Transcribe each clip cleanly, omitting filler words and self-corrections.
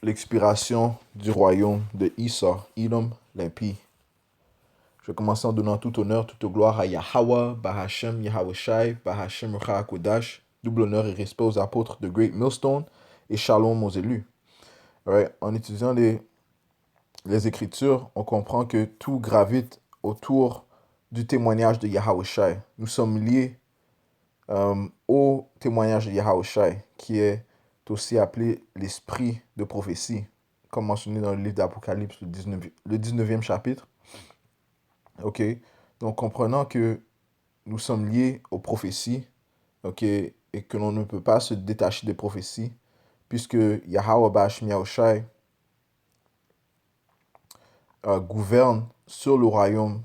l'expiration du royaume de Issa, Edom, l'impie. Je vais commencer en donnant tout honneur, toute gloire à Yahweh, Bahashem, Yahweh Bahashem, Kodash, double honneur et respect aux apôtres de Great Millstone et Shalom aux élus. Right. En étudiant les Écritures, on comprend que tout gravite autour du témoignage de Yahweh. Nous sommes liés au témoignage de Yahweh, qui est aussi appelé l'esprit de prophétie, comme mentionné dans le livre d'Apocalypse, le 19e chapitre. Ok, donc comprenant que nous sommes liés aux prophéties, ok, et que l'on ne peut pas se détacher des prophéties, puisque Yahweh Ba'ashem Yahushai gouverne sur le royaume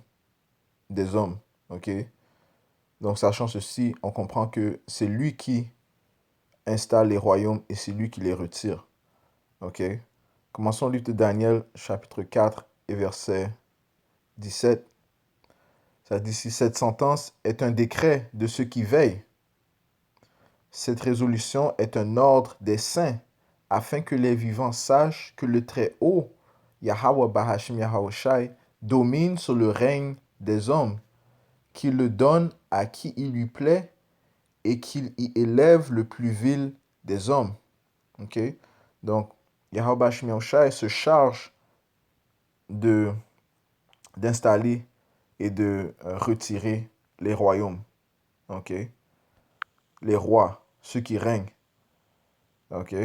des hommes, ok. Donc sachant ceci, on comprend que c'est lui qui installe les royaumes et c'est lui qui les retire, ok. Commençons le livre de Daniel, chapitre 4 et verset 17. Ça dit, si cette sentence est un décret de ceux qui veillent, cette résolution est un ordre des saints, afin que les vivants sachent que le Très-Haut, Yahweh Bahashem Yahushai, domine sur le règne des hommes, qu'il le donne à qui il lui plaît et qu'il y élève le plus vil des hommes. Ok? Donc, Yahweh Bahashem Yahushai se charge d'installer et de retirer les royaumes. Ok? Les rois, ceux qui règnent. Ok?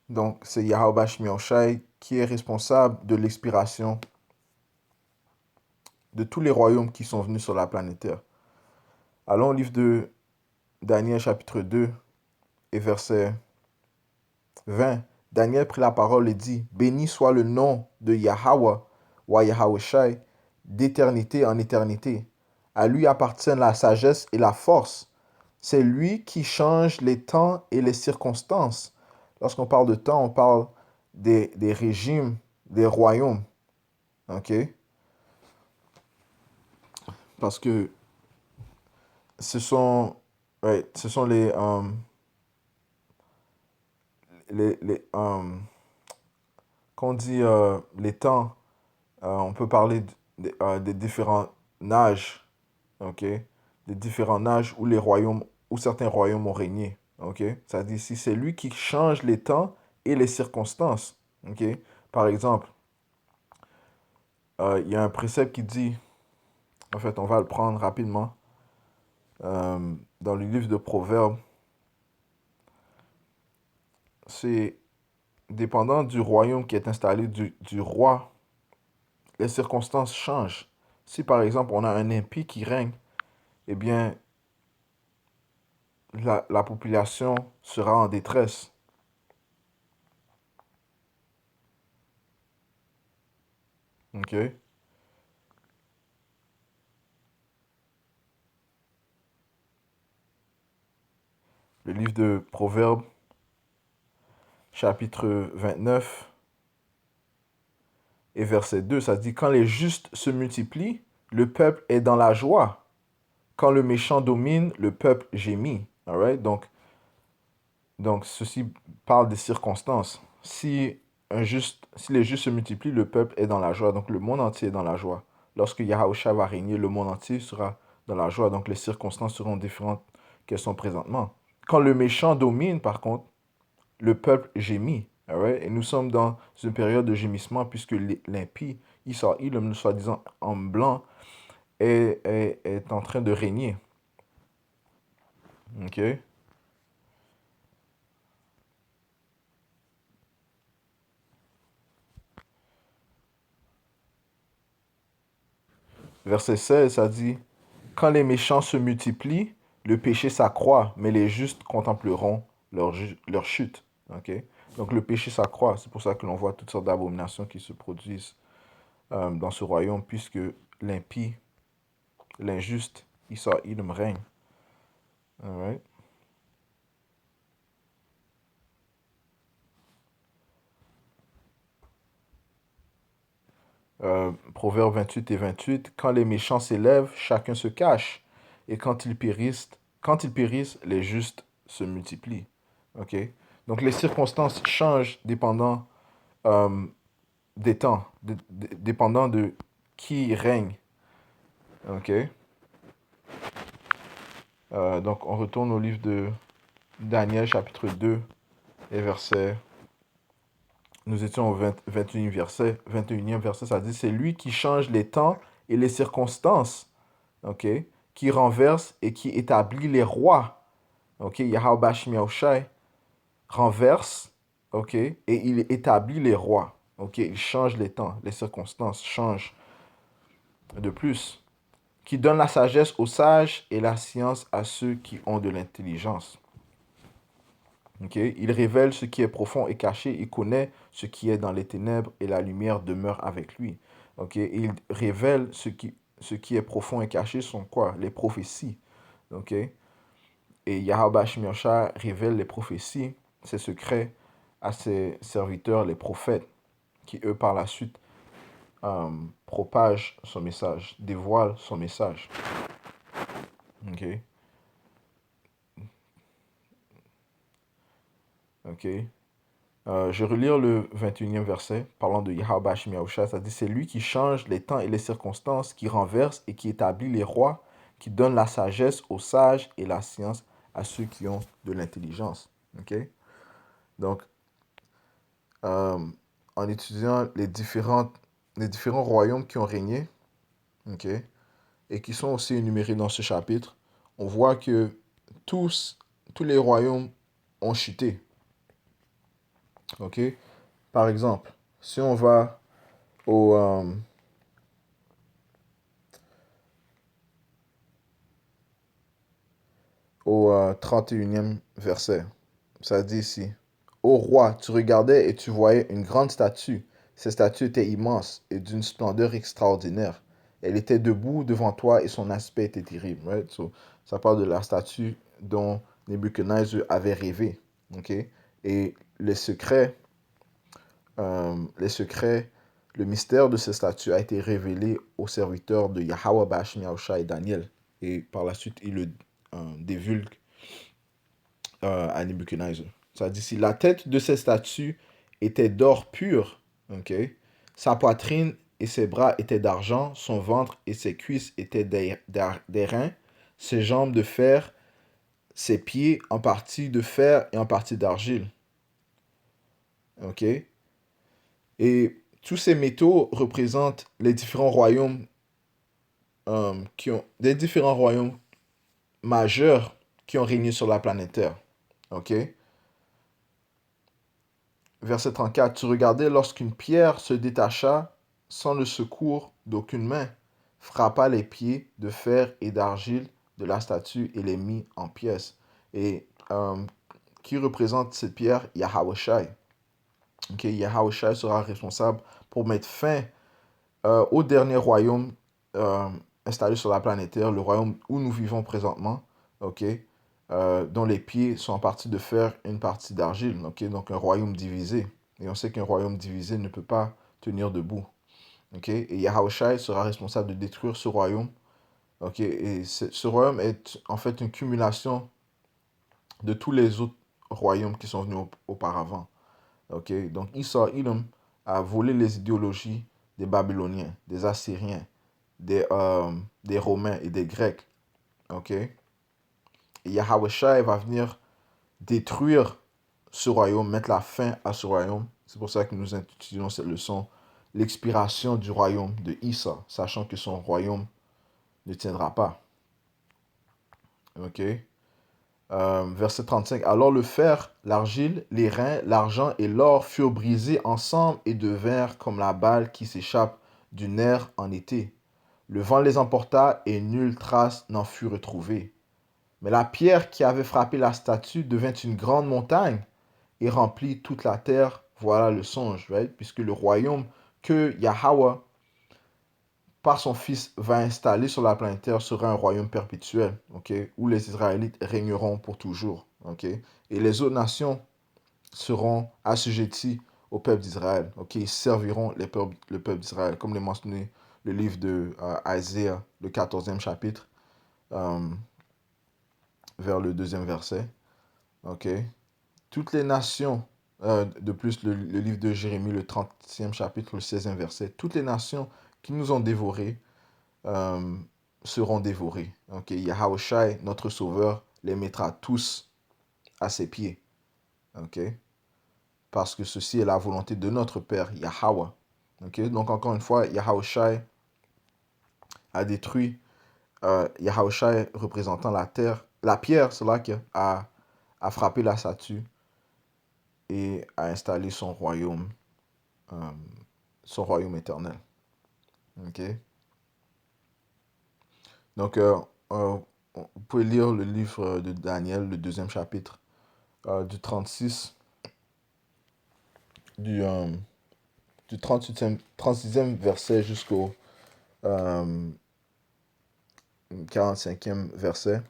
Donc, c'est Yahweh Bahashem Yahushai qui est responsable de l'expiration de tous les royaumes qui sont venus sur la planète Terre. Allons au livre de Daniel, chapitre 2, et verset 20. Daniel prit la parole et dit, « Béni soit le nom de Yahweh, ou Yahushai, d'éternité en éternité. À lui appartiennent la sagesse et la force. C'est lui qui change les temps et les circonstances. » Lorsqu'on parle de temps, on parle des régimes, des royaumes. Ok? Parce que ce sont quand on dit les temps, on peut parler des différents âges, ok? Des différents âges où les royaumes, où certains royaumes ont régné, ok? Ça dit ici, c'est lui qui change les temps et les circonstances, ok? Par exemple, il y a un précepte qui dit, en fait, on va le prendre rapidement, dans le livre de Proverbes, c'est dépendant du royaume qui est installé, du roi, les circonstances changent. Si par exemple on a un impie qui règne, eh bien la population sera en détresse. Ok? Le livre de Proverbes, chapitre 29 et verset 2, ça dit, quand les justes se multiplient, le peuple est dans la joie. Quand le méchant domine, le peuple gémit. Alright? Donc, ceci parle des circonstances. Si les justes se multiplient, le peuple est dans la joie. Donc, le monde entier est dans la joie. Lorsque Yahushua va régner, le monde entier sera dans la joie. Donc, les circonstances seront différentes qu'elles sont présentement. Quand le méchant domine, par contre, le peuple gémit. Alright? Et nous sommes dans une période de gémissement puisque l'impie, le soi-disant homme blanc, est en train de régner. Ok? Verset 16, ça dit, quand les méchants se multiplient, le péché s'accroît, mais les justes contempleront leur chute. Okay? Donc le péché s'accroît. C'est pour ça que l'on voit toutes sortes d'abominations qui se produisent dans ce royaume, puisque l'impie, l'injuste, il me règne. Alright? Proverbes 28 et 28, quand les méchants s'élèvent, chacun se cache, et quand ils périssent, les justes se multiplient. Ok? Donc les circonstances changent dépendant euh, des temps, dépendant de qui règne. Ok. Donc on retourne au livre de Daniel chapitre 2 et verset. Nous étions au 21e verset. 21e verset, ça dit c'est lui qui change les temps et les circonstances. Ok. Qui renverse et qui établit les rois. Ok. Yahweh Bashim Yahushai renverse. Ok. Et il établit les rois. Ok. Il change les temps, les circonstances changent. De plus, qui donne la sagesse aux sages et la science à ceux qui ont de l'intelligence. Okay? Il révèle ce qui est profond et caché, il connaît ce qui est dans les ténèbres et la lumière demeure avec lui. Okay? Il révèle ce qui est profond et caché sont quoi? Les prophéties. Okay? Et Yahweh Shemiosha révèle les prophéties, ses secrets à ses serviteurs, les prophètes, qui eux par la suite propagent son message, dévoilent son message. Okay? Ok. Je vais relire le 21e verset, parlant de Yahweh Hashem Yahusha. Ça dit, c'est lui qui change les temps et les circonstances, qui renverse et qui établit les rois, qui donne la sagesse aux sages et la science à ceux qui ont de l'intelligence. Ok. Donc, euh, en étudiant les différents royaumes qui ont régné, ok, et qui sont aussi énumérés dans ce chapitre, on voit que tous, tous les royaumes ont chuté. Ok. Par exemple, si on va au, au 31e verset. Ça dit ici, ô roi, tu regardais et tu voyais une grande statue. Cette statue était immense et d'une splendeur extraordinaire. Elle était debout devant toi et son aspect était terrible. Right? So, ça parle de la statue dont Nebuchadnezzar avait rêvé. Okay? Et les secrets, le mystère de cette statue a été révélé aux serviteurs de Yahweh Bashim Yahusha et Daniel. Et par la suite, il le divulgue à Nebuchadnezzar. Ça dit si la tête de cette statue était d'or pur, ok, sa poitrine et ses bras étaient d'argent, son ventre et ses cuisses étaient d'airain, ses jambes de fer, ses pieds en partie de fer et en partie d'argile. Ok. Et tous ces métaux représentent les différents royaumes des différents royaumes majeurs qui ont régné sur la planète Terre. Ok. Verset 34, tu regardais lorsqu'une pierre se détacha sans le secours d'aucune main, frappa les pieds de fer et d'argile de la statue et les mit en pièces. Et qui représente cette pierre? Yahweh Shai. Okay, Yahweh Shai sera responsable pour mettre fin au dernier royaume installé sur la planète Terre, le royaume où nous vivons présentement, okay, dont les pieds sont en partie de fer et une partie d'argile. Okay, donc un royaume divisé. Et on sait qu'un royaume divisé ne peut pas tenir debout. Okay, et Yahushua sera responsable de détruire ce royaume. Okay, et ce royaume est en fait une cumulation de tous les autres royaumes qui sont venus auparavant. Okay, donc Esau, Edom, a volé les idéologies des Babyloniens, des Assyriens, des Romains et des Grecs. Ok? Et Yahweh va venir détruire ce royaume, mettre la fin à ce royaume. C'est pour ça que nous étudions cette leçon, l'expiration du royaume de Isa, sachant que son royaume ne tiendra pas. Ok? Verset 35. Alors le fer, l'argile, les reins, l'argent et l'or furent brisés ensemble et devinrent comme la balle qui s'échappe du nerf en été. Le vent les emporta et nulle trace n'en fut retrouvée. Mais la pierre qui avait frappé la statue devint une grande montagne et remplit toute la terre. Voilà le songe, right? Puisque le royaume que Yahweh, par son Fils, va installer sur la planète Terre sera un royaume perpétuel, okay? Où les Israélites régneront pour toujours. Okay? Et les autres nations seront assujetties au peuple d'Israël. Okay? Ils serviront le peuple d'Israël, comme l'a mentionné le livre de Isaiah, le 14e chapitre, vers le 2e verset. Okay? Toutes les nations, de plus le livre de Jérémie, le 30e chapitre, le 16e verset, toutes les nations qui nous ont dévorés euh, seront dévorées. Ok, Yahushua, notre sauveur, les mettra tous à ses pieds. Ok, parce que ceci est la volonté de notre Père, Yahweh. Ok, donc encore une fois, Yahushua a détruit, Yahushua représentant la terre, la pierre, c'est là qu'il a frappé la statue et a installé euh, son royaume éternel. Ok, donc vous pouvez lire le livre de Daniel, le deuxième chapitre, du 36, du, euh, du 36e verset jusqu'au euh, 45e verset.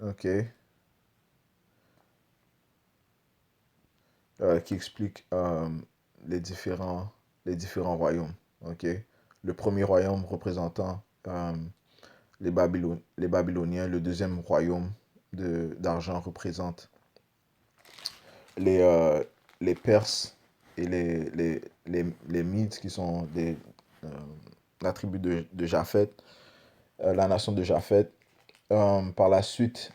Ok, qui explique les différents royaumes. Ok, le premier royaume représentant les Babyloniens, le deuxième royaume d'argent représente les, euh, les Perses et les Mides qui sont euh, la tribu de Japheth, la nation de Japheth. Par la suite,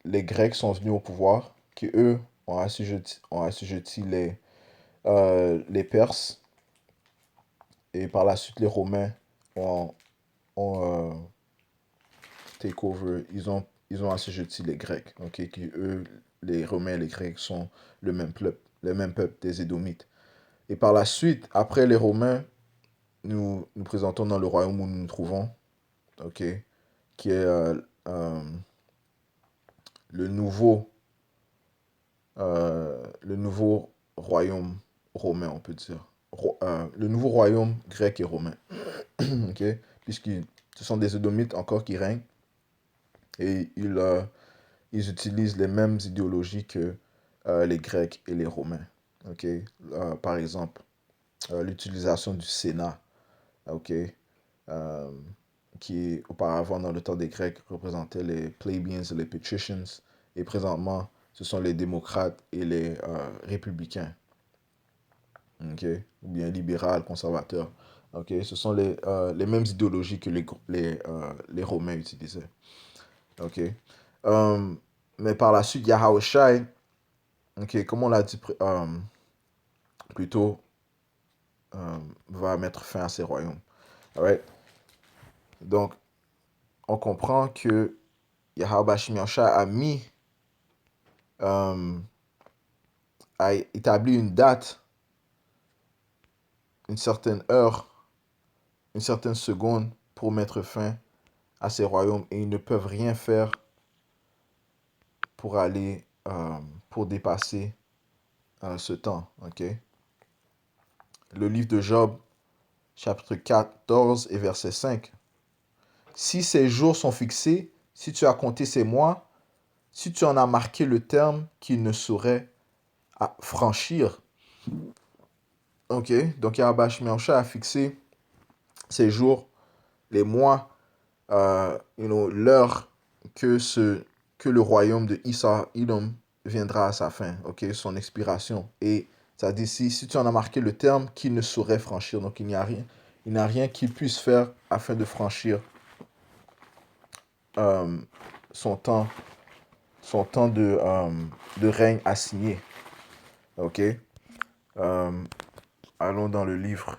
les Grecs sont venus au pouvoir, qui eux ont assujetti les Perses, et par la suite les Romains ont take over, ils ont assujetti les Grecs, ok, qui eux, les Romains et les Grecs sont le même peuple des Édomites. Et par la suite, après les Romains, nous présentons dans le royaume où nous nous trouvons, ok, qui est euh, le nouveau, le nouveau royaume romain, on peut dire. Le nouveau royaume grec et romain, ok, puisque ce sont des Édomites encore qui règnent et ils utilisent les mêmes idéologies que les Grecs et les Romains. Ok, par exemple, l'utilisation du Sénat, ok, euh, qui auparavant dans le temps des Grecs représentait les plebeians et les patricians, et présentement ce sont les démocrates et les républicains, ok, ou bien libéral, conservateurs. Ok, ce sont les mêmes idéologies que les Romains utilisaient. Ok. Euh, mais par la suite, Yahushua, ok, comme on l'a dit plus tôt, va mettre fin à ces royaumes. Alright? Donc, on comprend que Yahweh Shemiyahushua euh, a établi une date, une certaine heure, une certaine seconde pour mettre fin à ces royaumes et ils ne peuvent rien faire pour aller, pour dépasser ce temps. Ok? Le livre de Job, chapitre 14 et verset 5. Si ces jours sont fixés, si tu as compté ces mois, si tu en as marqué le terme qu'il ne saurait franchir. Ok, donc Yahweh Shemiyahushua a fixé ces jours, les mois, l'heure que le royaume de Issa Edom viendra à sa fin, ok, son expiration. Et ça dit si tu en as marqué le terme qu'il ne saurait franchir, donc il n'y a rien qu'il puisse faire afin de franchir euh, son temps, de règne assigné. Ok, euh, allons dans le livre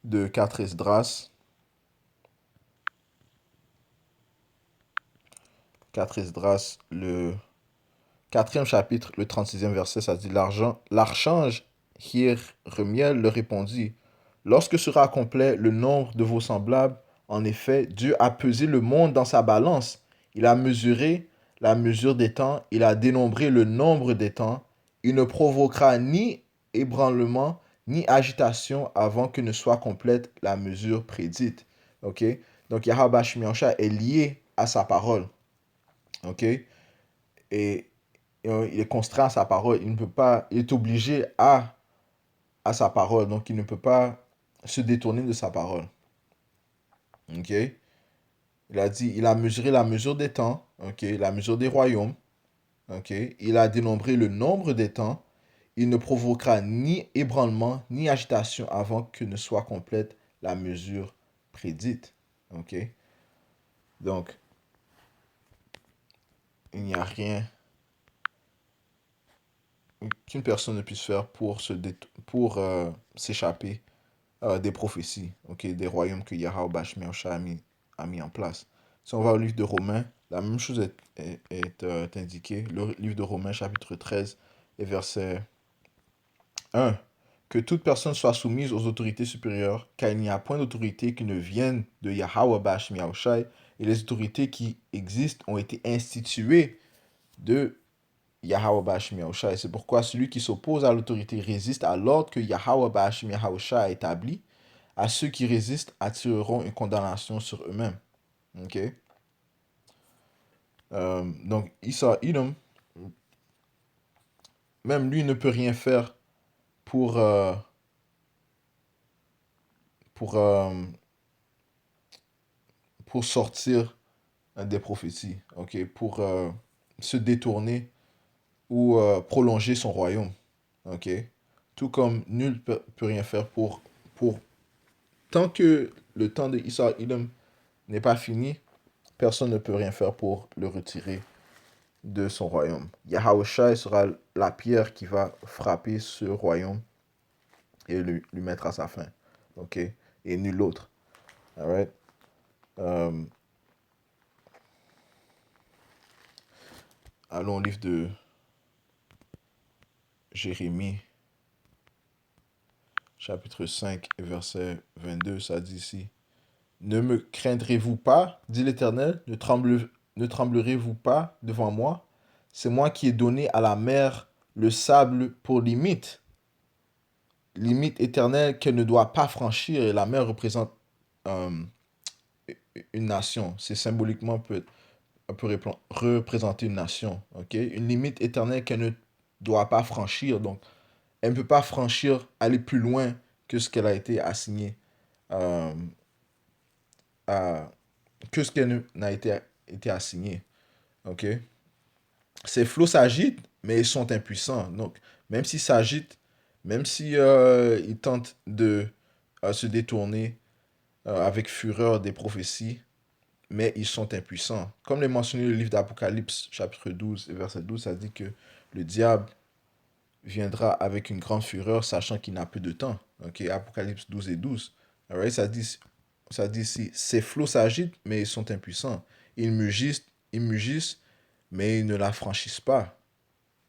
de 4 Esdras. 4 Esdras, le quatrième chapitre, le 36e verset, ça dit l'archange Remiel leur répondit, lorsque sera complet le nombre de vos semblables, en effet, Dieu a pesé le monde dans sa balance. Il a mesuré la mesure des temps, il a dénombré le nombre des temps. Il ne provoquera ni ébranlement, ni agitation avant que ne soit complète la mesure prédite. Ok? Donc Yahweh Shemiyahushua est lié à sa parole. Ok? Et il est contraint à sa parole. Il ne peut pas, il est obligé à sa parole. Donc, il ne peut pas se détourner de sa parole. Ok? Il a dit, il a mesuré la mesure des temps, ok, la mesure des royaumes, ok. Il a dénombré le nombre des temps. Il ne provoquera ni ébranlement ni agitation avant que ne soit complète la mesure prédite, ok. Donc, il n'y a rien qu'une personne ne puisse faire pour s'échapper des prophéties, ok, des royaumes que Yahweh Bashmiachah a mis en place. Si on va au livre de Romains, la même chose est indiquée. Le livre de Romains, chapitre 13 et verset 1. Que toute personne soit soumise aux autorités supérieures, car il n'y a point d'autorité qui ne vienne de Yahweh Bashmiachah, et les autorités qui existent ont été instituées de Yahweh Bashim Yahusha. Et c'est pourquoi celui qui s'oppose à l'autorité résiste à l'ordre que Yahweh Bashim Yahusha a établi. À ceux qui résistent attireront une condamnation sur eux-mêmes. Ok? Donc, Issa Edom, même lui ne peut rien faire pour, pour, euh, pour sortir des prophéties. Ok? Pour se détourner ou prolonger son royaume. Ok? Tout comme nul peut rien faire pour tant que le temps de Issa Edom n'est pas fini, personne ne peut rien faire pour le retirer de son royaume. Yahushua sera la pierre qui va frapper ce royaume et lui mettre à sa fin. Ok? Et nul autre. Alright? Euh, allons au livre de Jérémie, chapitre 5, verset 22. Ça dit ici: Ne me craindrez-vous pas, dit l'Éternel, ne tremblerez-vous pas devant moi? C'est moi qui ai donné à la mer le sable pour limite éternelle qu'elle ne doit pas franchir. Et la mer représente euh, une nation. C'est symboliquement peut représenter une nation. Ok? Une limite éternelle qu'elle ne doit pas franchir. Donc, elle ne peut pas franchir, aller plus loin que ce qu'elle a été assignée euh, à, que ce qu'elle n'a été assigné. Ok? Ces flots s'agitent, mais ils sont impuissants. Donc, même s'ils s'agitent, même si ils tentent de se détourner avec fureur des prophéties, mais ils sont impuissants. Comme l'est mentionné le livre d'Apocalypse, chapitre 12, verset 12, ça dit que le diable viendra avec une grande fureur, sachant qu'il n'a plus de temps. Ok, Apocalypse 12 et 12. Alright, ça dit ici, ces flots s'agitent, mais ils sont impuissants. Ils mugissent, mais ils ne la franchissent pas.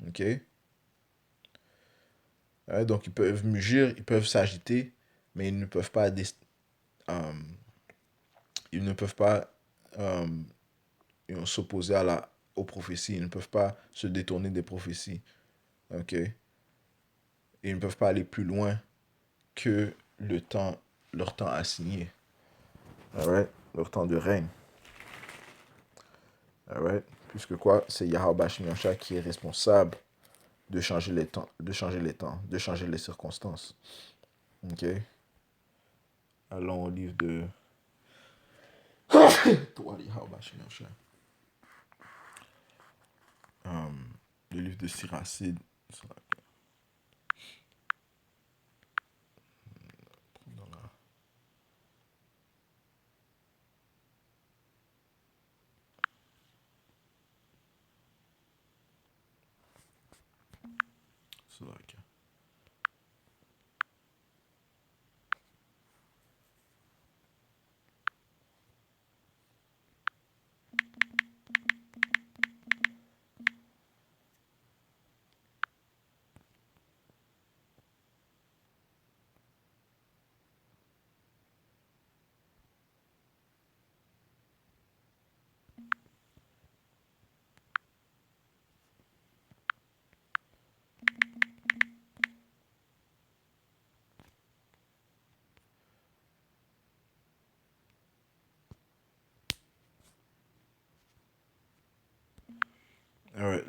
Ok? Ouais, donc ils peuvent mugir, ils peuvent s'agiter, mais euh, ils ne peuvent pas euh, s'opposer aux prophéties. Ils ne peuvent pas se détourner des prophéties. Ok? Ils ne peuvent pas aller plus loin que leur temps assigné. Alright? Leur temps de règne. Alright? Puisque quoi? C'est Yahweh Bashim Yahshua qui est responsable de changer les temps, de changer les circonstances. Ok? Allons au livre de toi, Yahweh Bashim Yahshua. Le livre de Siracide.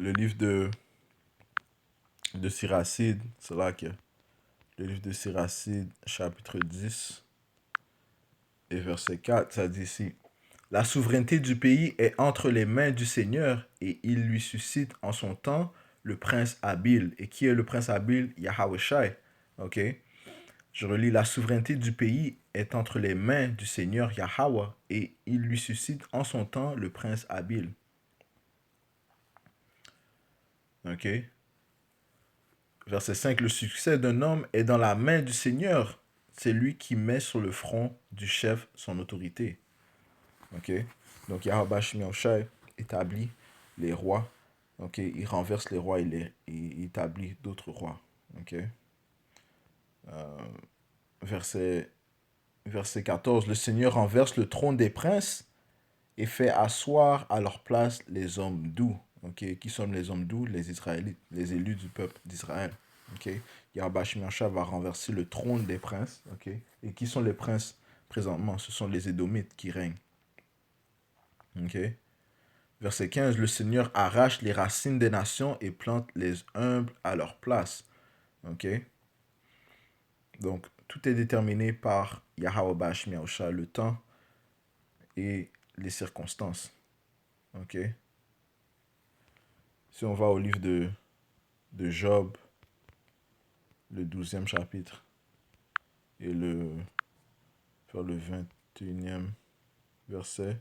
Le livre de Siracide, c'est là que le livre de Siracide, chapitre 10 et verset 4, ça dit ici: La souveraineté du pays est entre les mains du Seigneur et il lui suscite en son temps le prince habile. Et qui est le prince habile? Yahweh Shai. Ok? Je relis, la souveraineté du pays est entre les mains du Seigneur Yahweh et il lui suscite en son temps le prince habile. Ok? Verset 5, le succès d'un homme est dans la main du Seigneur. C'est lui qui met sur le front du chef son autorité. Ok? Donc Yahweh Shai établit les rois. Ok? Il renverse les rois et il établit d'autres rois. Ok? Verset, verset 14, le Seigneur renverse le trône des princes et fait asseoir à leur place les hommes doux. Ok? Qui sont les hommes doux? Les Israélites, les élus du peuple d'Israël. Ok? Yahweh Shai va renverser le trône des princes. Ok? Et qui sont les princes présentement? Ce sont les Édomites qui règnent. Ok? Verset 15, le Seigneur arrache les racines des nations et plante les humbles à leur place. Ok? Donc, tout est déterminé par Yahweh Bash Miaosha, le temps et les circonstances. Ok? Si on va au livre de Job, le 12e chapitre, et vers le 21e verset,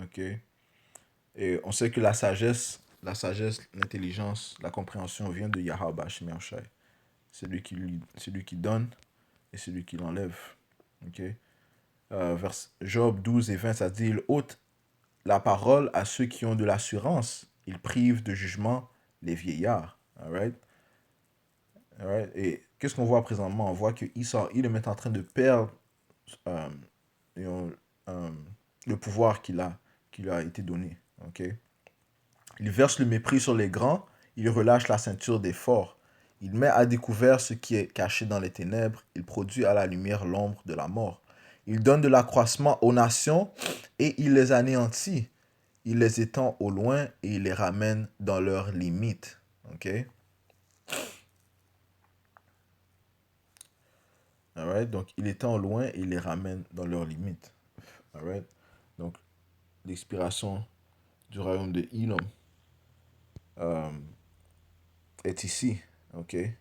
ok? Et on sait que la sagesse, l'intelligence, la compréhension vient de Yahweh Bash Miaosha. C'est lui qui donne et c'est lui qui l'enlève. Ok? Vers Job 12 et 20, ça dit, il ôte la parole à ceux qui ont de l'assurance. Il prive de jugement les vieillards. Alright? Alright? Et qu'est-ce qu'on voit présentement? On voit que Esau, il est en train de perdre euh, euh, le pouvoir qui lui a été donné. Ok? Il verse le mépris sur les grands, il relâche la ceinture des forts. Il met à découvert ce qui est caché dans les ténèbres, il produit à la lumière l'ombre de la mort. Il donne de l'accroissement aux nations et il les anéantit. Il les étend au loin et il les ramène dans leurs limites. Ok? Alright? Donc, il étend au loin et il les ramène dans leurs limites. Alright? Donc, l'expiration du royaume de Edom euh, est ici. Ok? Et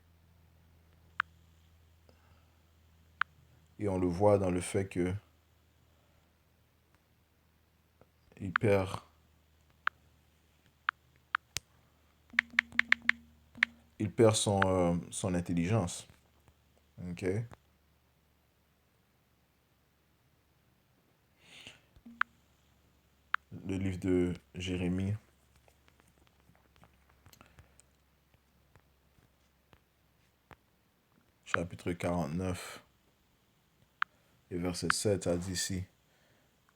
on le voit dans le fait que il perd, il perd son intelligence. Ok? Le livre de Jérémie, chapitre 49 et verset 7, ça dit ici.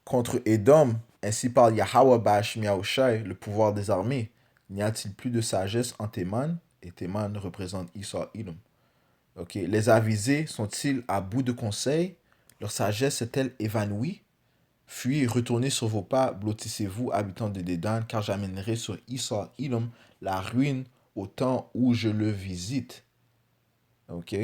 Contre Édom, ainsi parle Yahweh Bash Miaoshai, le pouvoir des armées. N'y a-t-il plus de sagesse en Théman? Et Théman représente Esau Edom. Ok. Les avisés sont-ils à bout de conseils? Leur sagesse est-elle évanouie? Fuyez, retournez sur vos pas, blottissez-vous, habitants de Dédan, car j'amènerai sur Esau Edom la ruine au temps où je le visite. Ok.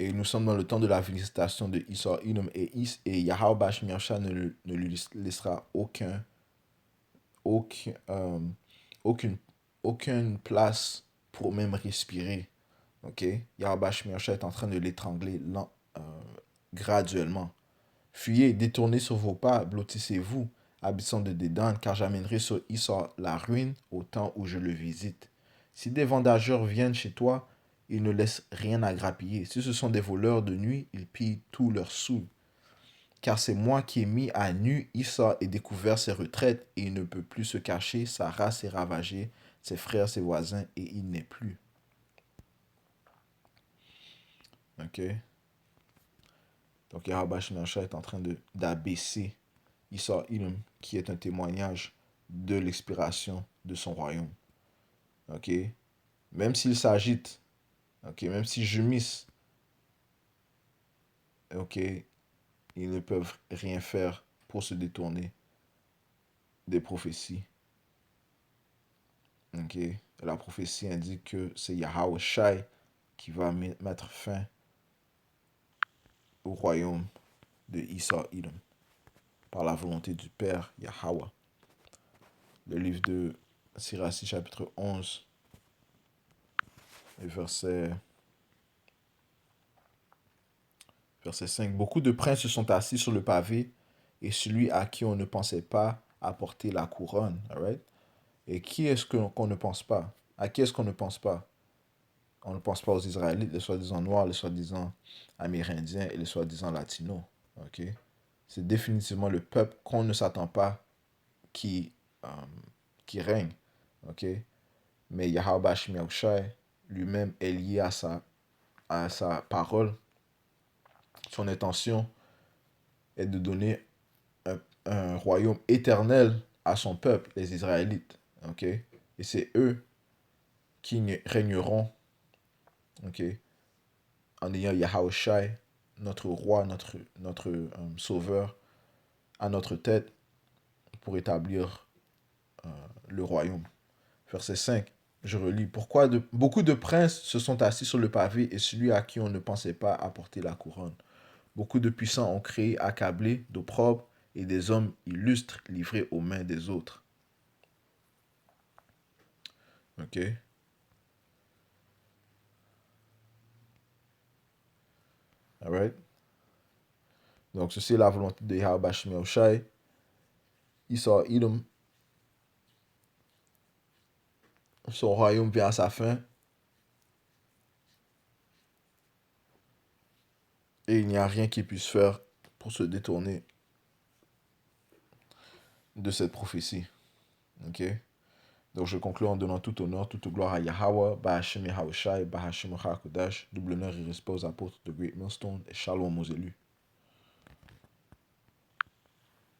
Et nous sommes dans le temps de la visitation de Esau Edom et Yahweh Bash Miaosha ne lui laissera aucun, aucune, aucune place pour même respirer. Ok? Yahweh Shmiasha est en train de l'étrangler graduellement. Fuyez, détournez sur vos pas, blottissez-vous, habitants de Dédan, car j'amènerai sur Esau la ruine au temps où je le visite. Si des vendageurs viennent chez toi, ils ne laissent rien à grappiller. Si ce sont des voleurs de nuit, ils pillent tous leurs sous. Car c'est moi qui ai mis à nu Issa et découvert ses retraites, et il ne peut plus se cacher, sa race est ravagée, ses frères, ses voisins, et il n'est plus. Ok? Donc Yahweh Shemensha est en train d'abaisser Issa Ilum, qui est un témoignage de l'expiration de son royaume. Ok? Même s'il s'agite, ok, même s'ils gémissent, ok, ils ne peuvent rien faire pour se détourner des prophéties. Ok? La prophétie indique que c'est Yahweh Shai qui va mettre fin au royaume de Esau Edom par la volonté du Père Yahweh. Le livre de Sirach chapitre 11 et verset 5. Beaucoup de princes se sont assis sur le pavé et celui à qui on ne pensait pas a porté la couronne. Right? Et qui est-ce qu'on ne pense pas? À qui est-ce qu'on ne pense pas? On ne pense pas aux Israélites, les soi-disant noirs, les soi-disant amérindiens et les soi-disant latinos. Okay? C'est définitivement le peuple qu'on ne s'attend pas qui, euh, qui règne. Okay? Mais Yahweh Bashim Yahushai lui-même est lié à sa parole. Son intention est de donner un royaume éternel à son peuple, les Israélites. Okay? Et c'est eux qui régneront, okay, en ayant Yahweh Shai, notre roi, notre sauveur, à notre tête pour établir le royaume. Verset 5, je relis. Pourquoi beaucoup de princes se sont assis sur le pavé et celui à qui on ne pensait pas apporter la couronne. Beaucoup de puissants ont créé, accablé, d'opprobres et des hommes illustres livrés aux mains des autres. Ok? Alright? Donc, ceci est la volonté de Yahweh Bashim Yahushai. Esau Edom, son royaume vient à sa fin. Et il n'y a rien qui puisse faire pour se détourner de cette prophétie. Ok? Donc je conclue en donnant tout honneur, toute gloire à Yahweh, Bahashem Yahushai, Bahashem Hakodash, double honneur et respect aux apôtres de Great Millstone et shalom aux élus.